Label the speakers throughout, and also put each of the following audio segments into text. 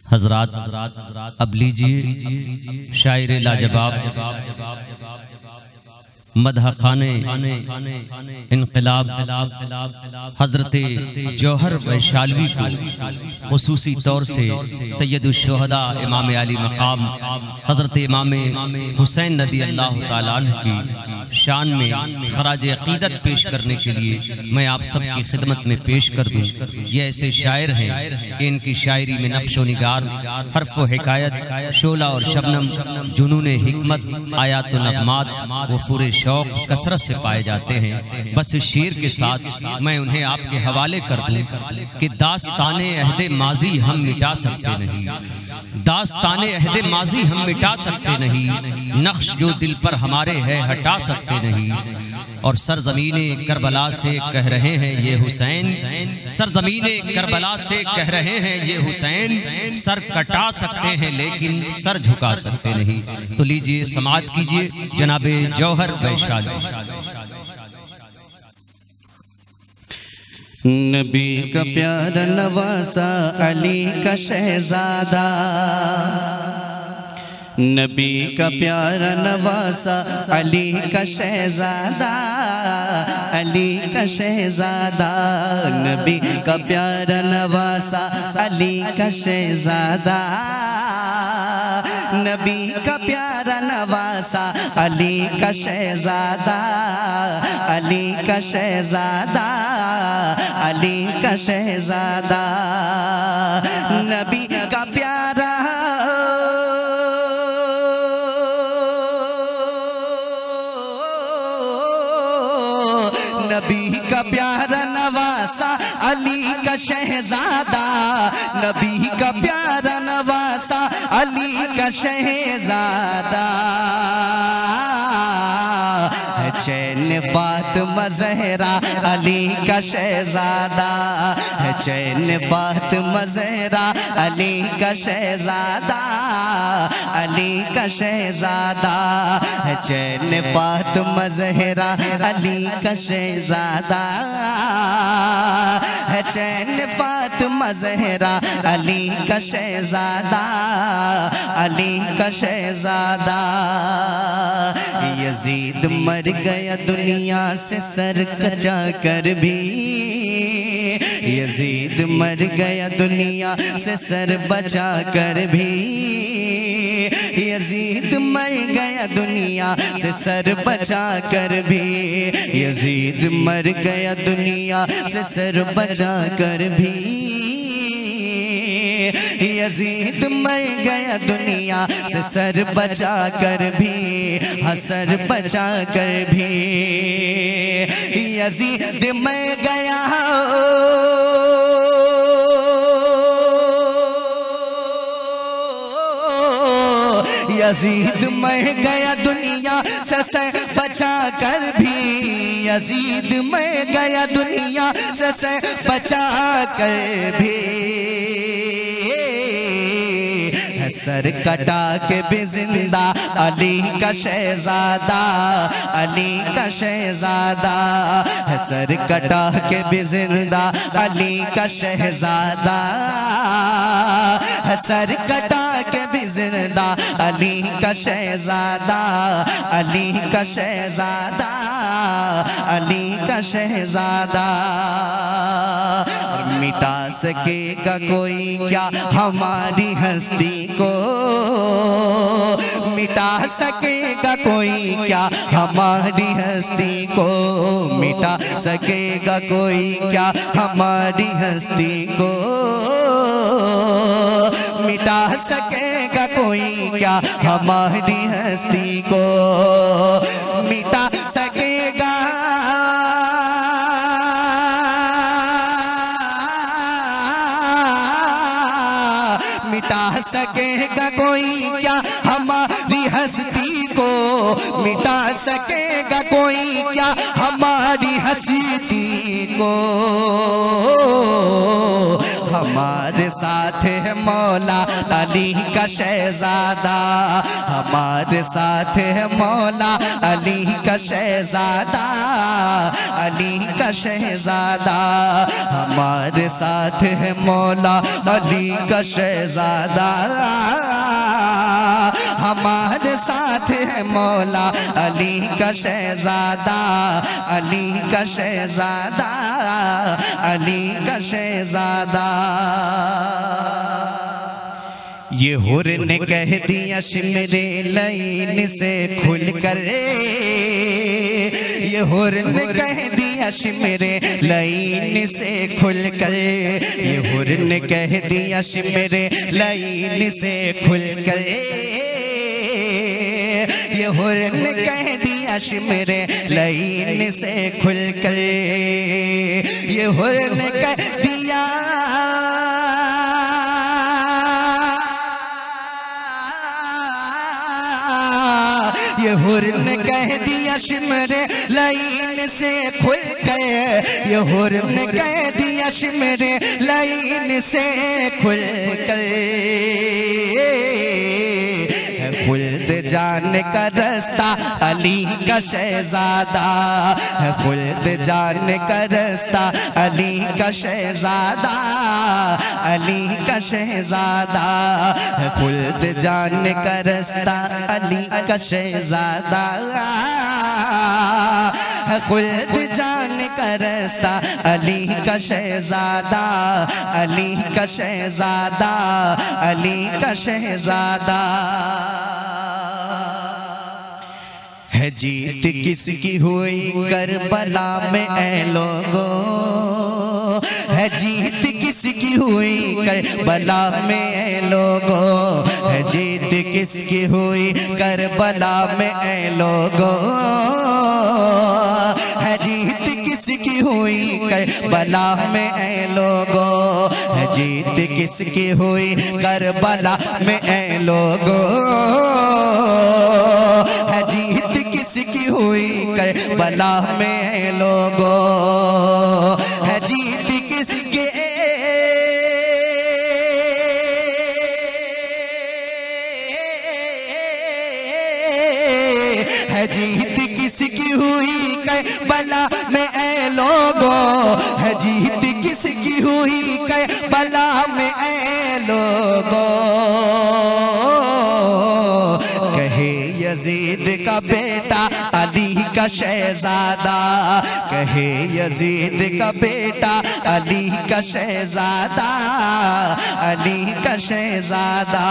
Speaker 1: हजरात अब लीजिए शायर लाजवाब मदह खाने इनकलाब हजरत जौहर वैशालवी को खुसूसी तौर से सैयदुश्शुहदा इमाम अली मकाम हजरत इमाम हुसैन रज़ी अल्लाह ताला अन्हु की शान में खराज अकीदत पेश करने के लिए मैं आप सबकी खिदमत में पेश कर दूं। ये ऐसे शायर हैं कि इनकी शायरी में नक्श व निगार, हर्फ व हिकायत, शोला और शबनम, जुनून हिकमत, आयात व नगमात वो पूरे शौक कसरत से पाए जाते हैं। बस इस शेर के साथ मैं उन्हें आपके हवाले कर दूं कि दास्ताने अहदे माजी हम मिटा सकते नहीं, दास्ताने अहदे माजी हम मिटा सकते नहीं, नक्श जो दिल पर हमारे है हटा सकते नहीं। और सरजमीने करबला से कह रहे हैं ये हुसैन, सरजमीने करबला से कह रहे हैं ये हुसैन, सर कटा सकते हैं लेकिन सर झुका सकते नहीं। तो लीजिए समाअत कीजिए जनाबे जौहर वैशाली।
Speaker 2: नबी का प्यारा नवासा अली का शहजादा, नबी का प्यारा नवासा अली का शहजादा, अली का शहजादा, नबी का प्यारा नवासा अली का शहजादा, नबी का प्यारा नवासा अली का शहजादा, अली का शहजादा, अली का शहजादा, नबी का प्यारा नबी का प्यारा नवासा अली का शहजादा, नबी का प्यारा नवासा अली का शहजादा, चैन फातिमा ज़हरा अली का शहजादा, चैन फातिमा ज़हरा अली का शहजादा, अली का शहजादा, चैन फातिमा ज़हरा अली का शहजादा, चैन फातिमा ज़हरा अली का शहजादा, अली का शहजादा। यजीद मर गया दुनिया से सर कचा कर भी, यजीद मर गया दुनिया से सर बचा कर भी, यजीद मर गया दुनिया से सर बचा कर भी, यजीद मर गया दुनिया से सर बचा कर भी, यजीद मर गया दुनिया से सर बचा कर भी, सर बचा कर भी, यजीद मर गया यजीद मर गया दुनिया से सर बचा कर भी, यजीद मर गया दुनिया से सर बचा कर भी, सर कटा के भी जिंदा अली का शहजादा, अली का शहजादा, सर कटा के भी जिंदा अली का शहजादा, सर कटा के भी जिंदा अली का शहजादा, अली का शहजादा, अली का शहजादा। मिटा सकेगा कोई क्या हमारी हस्ती को, मिटा सकेगा कोई क्या हमारी हस्ती को, मिटा सकेगा कोई क्या हमारी हस्ती को, मिटा सकेगा कोई क्या हमारी हस्ती को, मिटा सकेगा मिटा सकेगा कोई क्या हमारी हस्ती को, मिटा सकेगा कोई क्या हमारी हस्ती को, हमारे साथ है मौला अली का शहजादा, हमारे साथ है मौला अली का शहजादा, अली का शहजादा, हमारे साथ है मौला अली का शहजादा, हमारे साथ है मौला अली का शहजादा, अली का शहजादा, अली का शहजादा। ये हुर ने कह दिया शिमरे लाइन से खुल कर, ये हुर ने कह दिया शिमरे लाइन से खुल कर, ये हुर ने कह दिया शिमरे लाइन से खुल कर, ये हुर ने कह दिया शिमरे लाइन से खुल कर, ये हुर ने कह दिया ये हुर ने कह दिया शिमरे लाइन से खुल कर, ये हुर ने कह दिया शिमरे लाइन से खुल कर, खुल्द जाने का रास्ता अली का शहजादा, खुल्द जाने का रास्ता अली का शहजादा, अली का शहजादा, खुल्द जाने का रास्ता अली का शहजादा, खुल्द जाने का रास्ता अली का शहजादा, अली का शहजादा, अली का शहजादा। है जीत किसकी हुई करबला में ऐ लोगो, है जीत किसकी हुई करबला में ऐ लोगो, है जीत किसकी हुई करबला में ऐ लोगो, है जीत किसकी हुई करबला में ऐ लोगो, है जीत किसकी हुई करबला में ऐ लोगो, है जीत किसकी हुई करबला में लोगो, है जीत किसके, है जीत किसकी हुई करबला में ऐ लोगो, है जीत किसकी हुई करबला में ऐ लोगो, कहे यजीद का बेटा अली का शहजादा, कहे यजीद का बेटा अली का शहजादा, अली का शहजादा,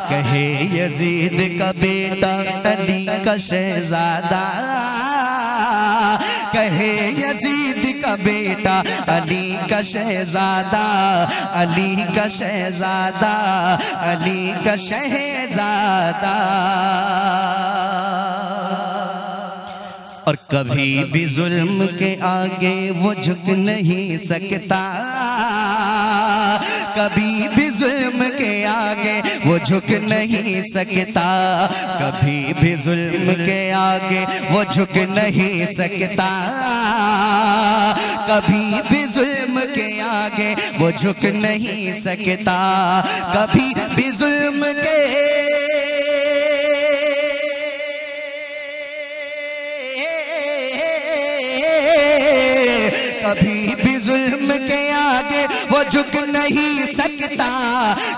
Speaker 2: कहे यजीद का बेटा अली का शहजादा, कहे यजीद का बेटा अली का शहजादा, अली का शहजादा, अली का शहजादा। और कभी भी जुल्म के आगे वो झुक नहीं सकता, कभी भी जुल्म के आगे वो झुक नहीं सकता, कभी भी जुल्म के आगे वो झुक नहीं सकता, कभी भी जुल्म के आगे वो झुक नहीं सकता, कभी भी जुल्म के कभी भी जुल्म के आगे वो झुक नहीं सकता,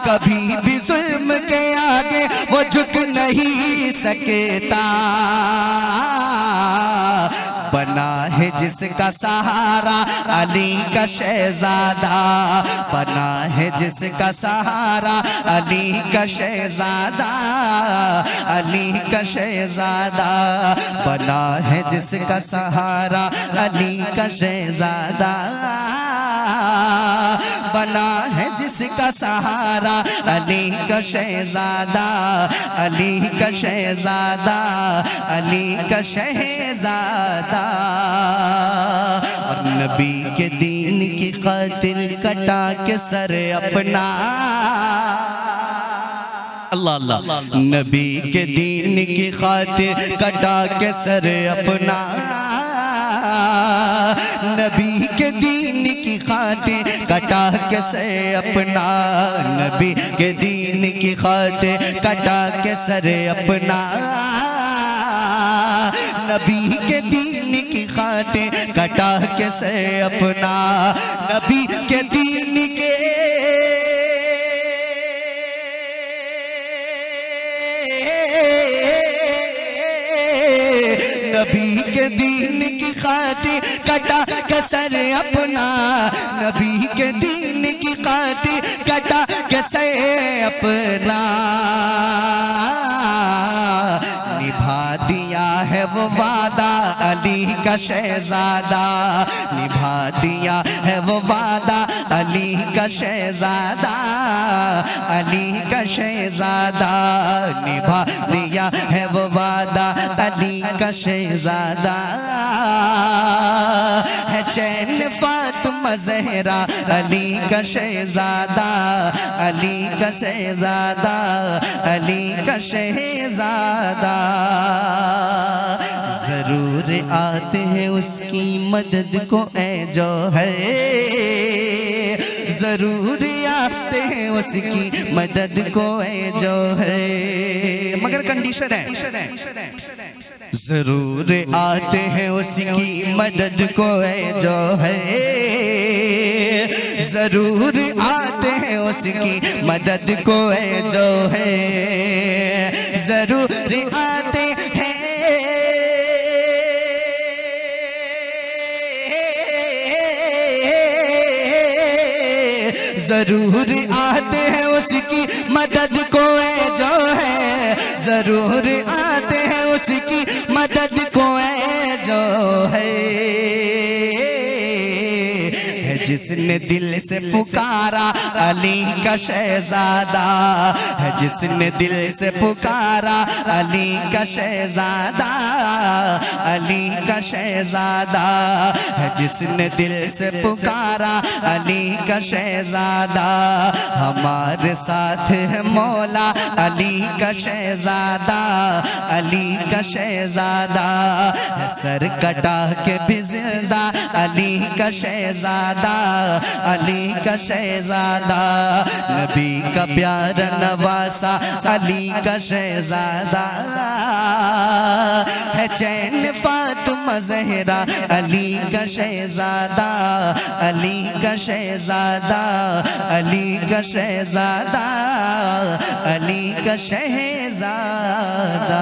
Speaker 2: कभी भी जुल्म के आगे वो झुक नहीं सकता, बना है जिसका सहारा अली का शहजादा, बना है जिसका सहारा अली का शहजादा, अली का शहजादा, बना है जिसका सहारा अली का शहजादा, बना है जिसका सहारा अली का शहजादा, अली का शहजादा, अली का शहजादा। और नबी के दीन की खातिर कटा के सर अपना, अल्लाह अल्लाह, नबी के दीन की खातिर कटा के सर अपना, नबी के दीन की खातिर कटा के सर अपना, नबी के दीन की खातिर कटा के सर अपना, नबी के दीन की खातिर कटा के सर अपना, नबी के दीन के नबी के दीन की खातिर कटा कसर अपना, नबी के दीन की खातिर कटा कसर अपना, निभा दिया है वो वादा अली का शहजादा, निभा दिया है वो वादा अली का शहजादा, अली का शहजादा, निभा दिया है वो वादा अली का शहजादा, है चैन फातिमा ज़हरा अली का शहजादा, अली का शहजादा, अली का शहजादा, जरूर आते हैं उसकी मदद को ए जौहर, जरूर आते हैं उसकी मदद को ए जौहर, मगर कंडीशन है, जरूर आते हैं उसकी मदद को ए जौहर, जरूर आते हैं उसकी मदद को ए जौहर, जरूर आते हैं, जरूर आते हैं उसकी मदद को ए जौहर, जरूर आते हैं उसकी मदद को ए जौहर, जिसने दिल से पुकारा अली का शहजादा, जिसने दिल से पुकारा अली का शहजादा, अली का शहजादा, जिसने दिल से पुकारा अली का शहजादा, हमारे साथ है मौला अली का शहजादा, अली का शहजादा, सर कटा के भी जिंदा अली का शहजादा, अली का शहजादा, नबी का प्यारा नवासा अली का शहजादा, है चैन फातिमा ज़हरा अली का शहजादा, अली का शहजादा, अली का शहजादा, अली का शहजादा।